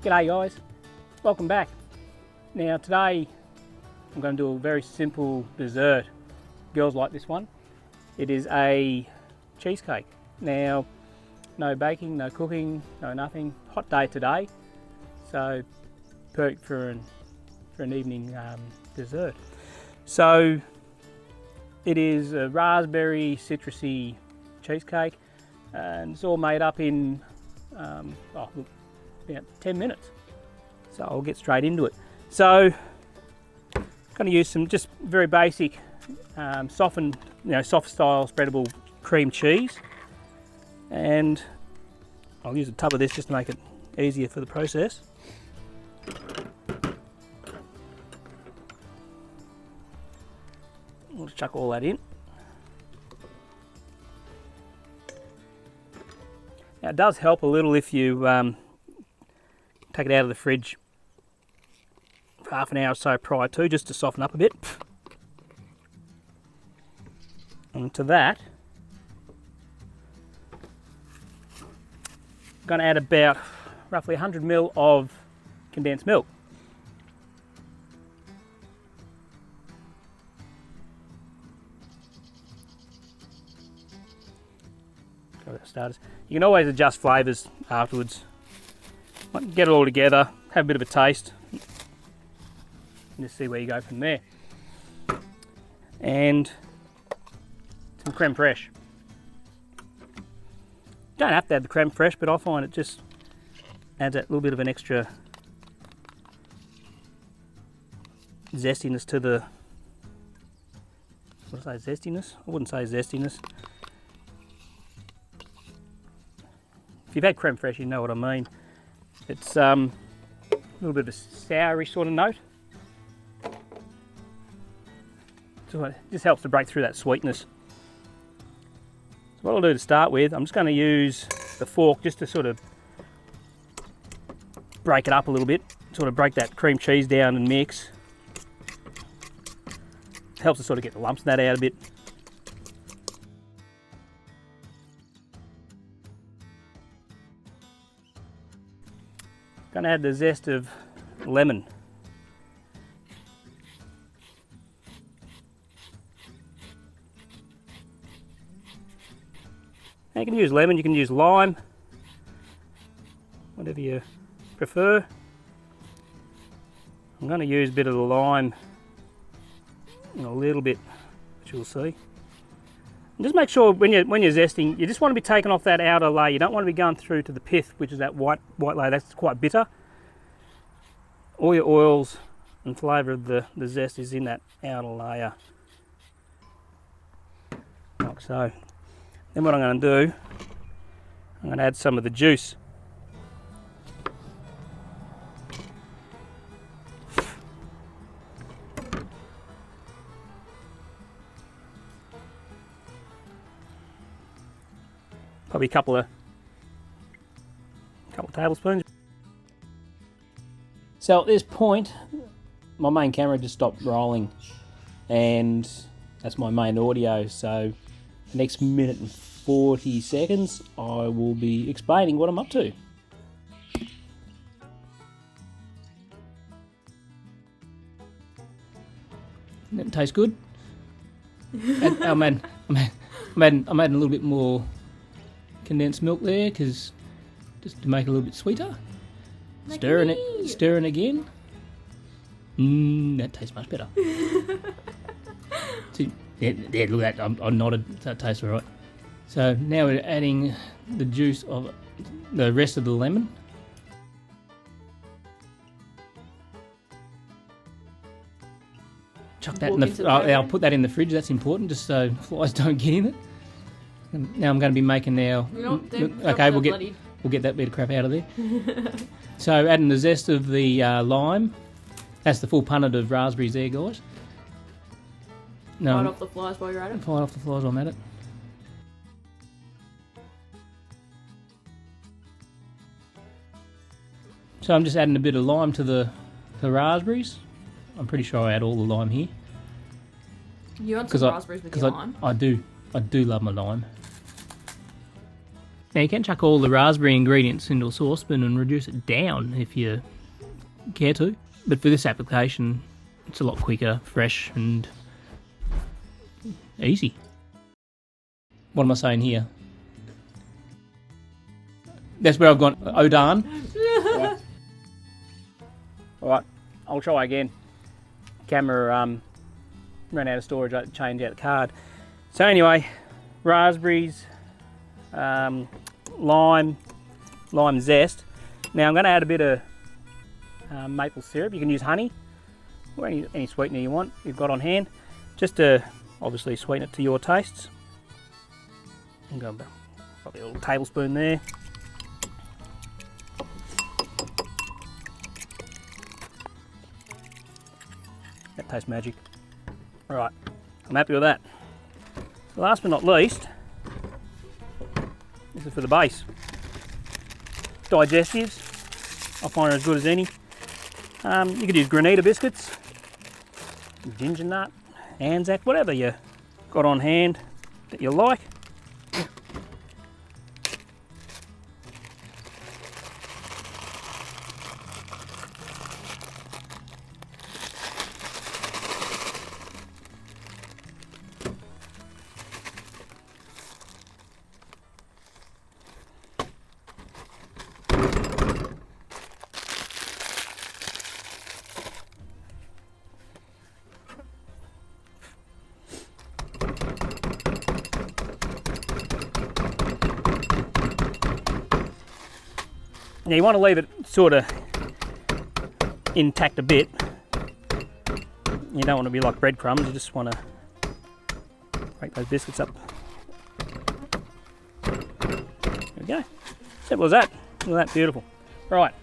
G'day guys, welcome back. Now today I'm going to do a very simple dessert. Girls like this one. It is a cheesecake. Now no baking, no cooking, no nothing. Hot day today, so perfect for an evening dessert. So it is a raspberry citrusy cheesecake and it's all made up in about 10 minutes. So I'll get straight into it. So I'm going to use some just very basic softened, soft style spreadable cream cheese, and I'll use a tub of this just to make it easier for the process. We'll just chuck all that in. Now it does help a little if you take it out of the fridge for half an hour or so prior to, just to soften up a bit. And to that, I'm going to add about roughly 100 ml of condensed milk. Starters. You can always adjust flavours afterwards. Get it all together, have a bit of a taste, and just see where you go from there. And some creme fraiche. Don't have to add the creme fraiche, but I find it just adds that little bit of an extra zestiness to the. What did I say? Zestiness? I wouldn't say zestiness. If you've had creme fraiche, you know what I mean. It's a little bit of a soury sort of note. So it just helps to break through that sweetness. So what I'll do to start with, I'm just going to use the fork just to sort of break it up a little bit, sort of break that cream cheese down and mix. It helps to sort of get the lumps of that out a bit. Going to add the zest of lemon. Now you can use lemon, you can use lime, whatever you prefer. I'm going to use a bit of the lime in a little bit, which you'll see. And just make sure when you're zesting, you just want to be taking off that outer layer. You don't want to be going through to the pith, which is that white layer. That's quite bitter. All your oils and flavour of the zest is in that outer layer, like so. Then what I'm going to do, I'm going to add some of the juice. Probably a couple of tablespoons. So at this point, my main camera just stopped rolling, and that's my main audio. So the next minute and 40 seconds, I will be explaining what I'm up to. That tastes good. I'm adding a little bit more condensed milk there, because just to make it a little bit sweeter. Stirring again. That tastes much better. See, yeah, look at that. I nodded. That tastes all right. So now we're adding the juice of the rest of the lemon. Chuck that in the. I'll put that in the fridge. That's important, just so flies don't get in it. And now I'm going to be making now. Okay, we'll get that bit of crap out of there. So adding the zest of the lime. That's the full punnet of raspberries there, guys. No, fight off the flies while you're at it. Fight off the flies while I'm at it. So I'm just adding a bit of lime to the raspberries. I'm pretty sure I add all the lime here. You want some raspberries with your lime? I do love my lime. Now you can chuck all the raspberry ingredients into a saucepan and reduce it down if you care to, but for this application it's a lot quicker, fresh and easy. What am I saying here? That's where I've gone, oh darn. Alright, I'll try again. Camera ran out of storage, I had to change out the card. So anyway, raspberries, lime zest. Now I'm going to add a bit of maple syrup. You can use honey or any sweetener you want, you've got on hand, just to obviously sweeten it to your tastes. I'm going to probably a little tablespoon there. That tastes magic. Alright, I'm happy with that. Last but not least, this is for the base. Digestives, I find are as good as any. You could use granita biscuits, ginger nut, Anzac, whatever you got on hand that you like. Now you want to leave it sort of intact a bit. You don't want to be like breadcrumbs, you just want to break those biscuits up. There we go. Simple as that. Look at that, beautiful. Right.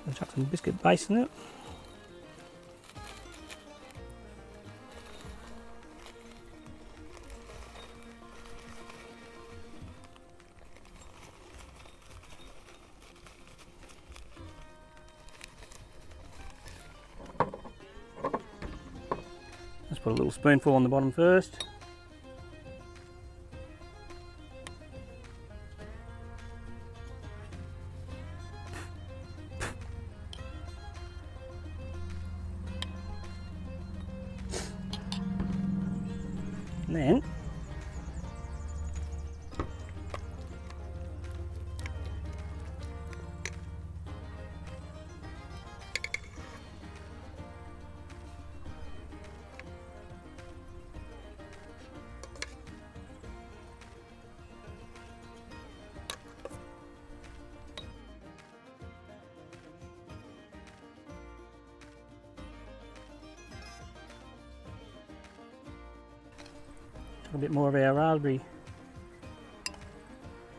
I'll chuck some biscuit base in it. Let's put a little spoonful on the bottom first. And then a bit more of our raspberry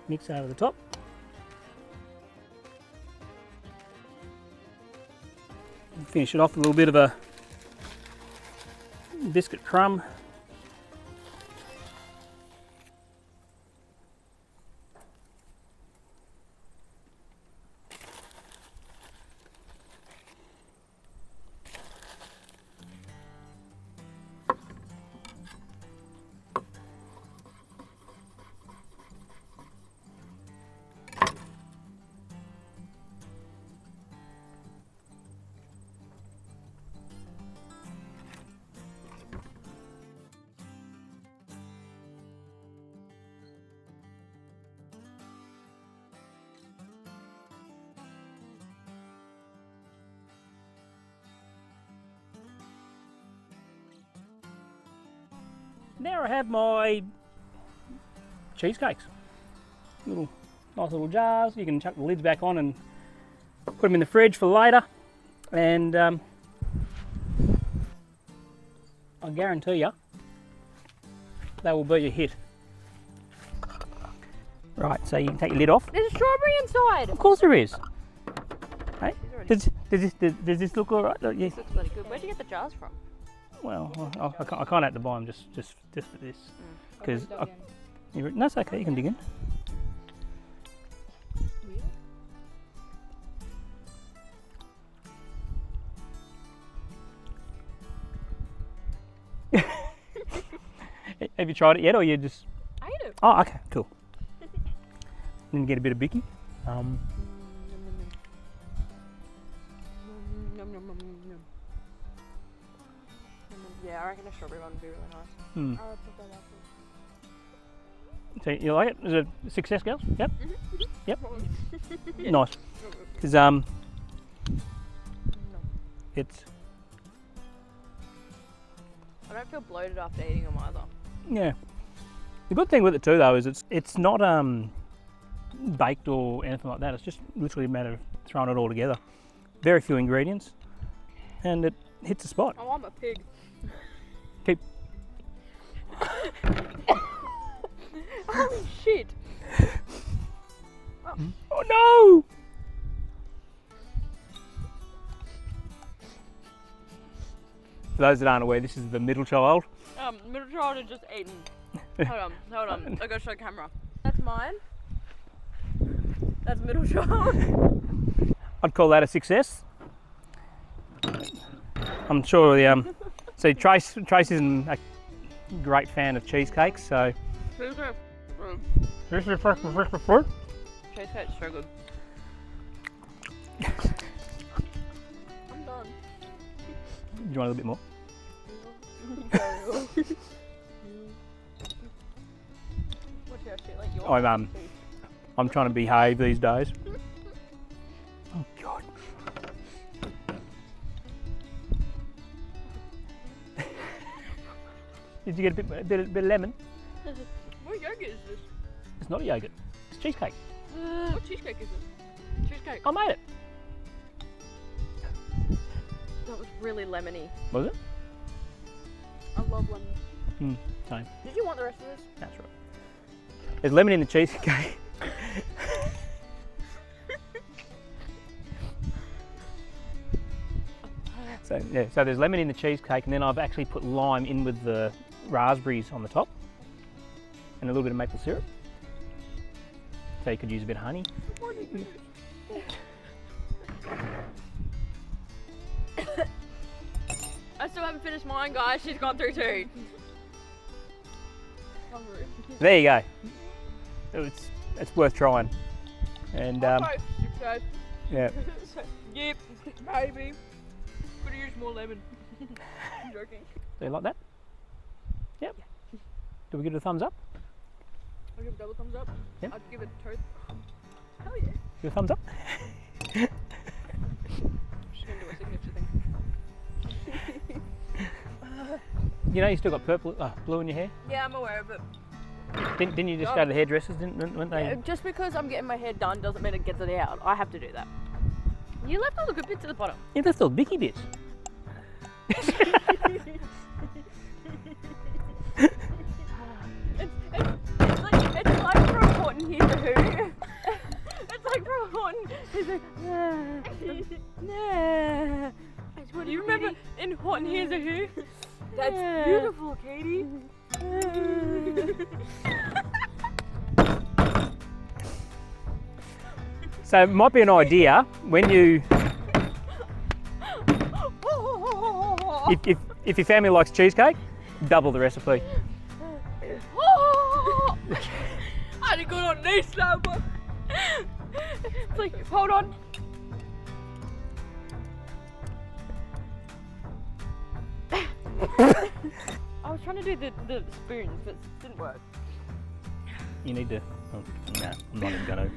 mix over the top. And finish it off with a little bit of a biscuit crumb. Now I have my cheesecakes. Nice little jars. You can chuck the lids back on and put them in the fridge for later. And I guarantee you, they will be a hit. Right, so you can take your lid off. There's a strawberry inside. Of course there is. Hey, does this look alright? Yes. This looks really good. Where'd you get the jars from? Well, I can't have to buy them just for this, because no, it's okay. You can dig in. Have you tried it yet, or you just? I ate it. Oh, okay, cool. Then get a bit of bicky. Nom, nom, nom, nom, nom. Yeah, I reckon a strawberry one would be really nice. Hmm. I prefer that one. So you like it? Is it a success, girls? Yep. Yep. Yeah. Nice. Because it's I don't feel bloated after eating them either. yeah. The good thing with it too, though, is it's not baked or anything like that. It's just literally a matter of throwing it all together. Very few ingredients, and it hits the spot. Oh, I'm a pig. Keep. Holy shit! Oh no! For those that aren't aware, this is the middle child. Middle child had just eaten. Hold on. I gotta show camera. That's mine. That's middle child. I'd call that a success. I'm sure the see Trace isn't a great fan of cheesecakes, so Cheesecake. this is fresh fruit. Cheesecake's so good. I'm done. Do you want a little bit more? What's your shit like yours? I'm trying to behave these days. Oh God. Did you get a bit of lemon? What yogurt is this? It's not a yogurt. It's cheesecake. What cheesecake is this? Cheesecake. I made it. That was really lemony. Was it? I love lemon. Same. Did you want the rest of this? That's right. There's lemon in the cheesecake. So there's lemon in the cheesecake, and then I've actually put lime in with the raspberries on the top, and a little bit of maple syrup. So you could use a bit of honey. I still haven't finished mine, guys. She's gone through two. Hungry. There you go. It's worth trying. And Okay. yeah. Yep, maybe. Could have used more lemon. I'm joking. Do you like that? Yep. Do we give it a thumbs up? I'll give it a double thumbs up. Yep. I'd give it a toast. Hell yeah. Give it a thumbs up. I'm just gonna do a signature thing. You know you still got blue in your hair? Yeah, I'm aware of it. Didn't you just go to the hairdressers? Weren't they? Yeah, just because I'm getting my hair done doesn't mean it gets it out. I have to do that. You left all the good bits at the bottom. Yeah, that's all bicky bits. It's like from Horton Hears a Who. It's like from Horton Hears a Who. You remember in Horton Hears a Who? That's beautiful, Katie. So it might be an idea when you, if your family likes cheesecake, double the recipe. I had to go on this now, but it's like, hold on. I was trying to do the spoons, but it didn't work. You need to. Oh, no, I'm not even gonna.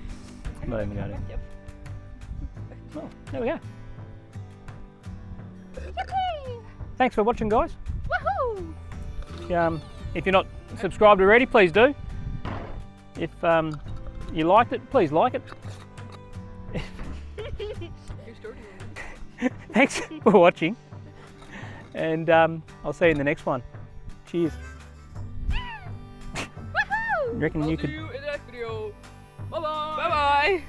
I'm not even gonna. Yep. Well, there we go. Thanks for watching, guys. Woohoo! If you're not subscribed already, please do. If you liked it, please like it. Thanks for watching, and I'll see you in the next one. Cheers. Woohoo! Reckon you could. See you in the next video. Bye bye. Bye bye.